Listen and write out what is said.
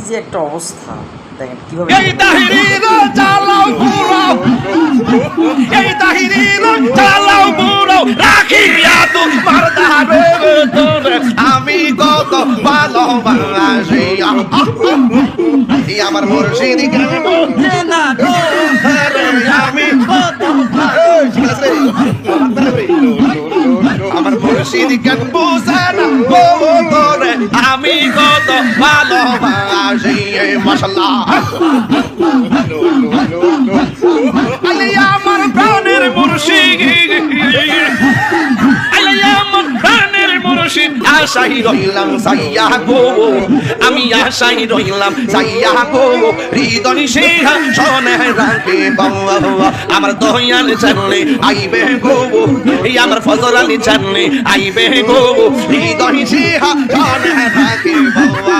যে একটা অবস্থা দেখেন কিভাবে এই তাহিরির চালাও পুরাও এই তাহিরির চালাও পুরাও রাখিয়া তোমার ধারে তোরে আমি কত ভালোবাসি আমার মুর্শিদ না আমি কত আমার মুর্শিদ কেন বুঝে না তোরে আমি কত ভালোবাসি মাশাআল্লাহ আলে আমার প্রাণের মুর্শিদ আলে আমার প্রাণের মুর্শিদ আশাই রইলাম সাইয়া গো আমি আশাই রইলাম সাইয়া গো হৃদয় সিংহা শোনে রাখে বাবা আমার দয়াল জানলে আইবে গো এই আমার ফজল আলী জানলে আইবে গো হৃদয় সিংহা শোনে রাখে বাবা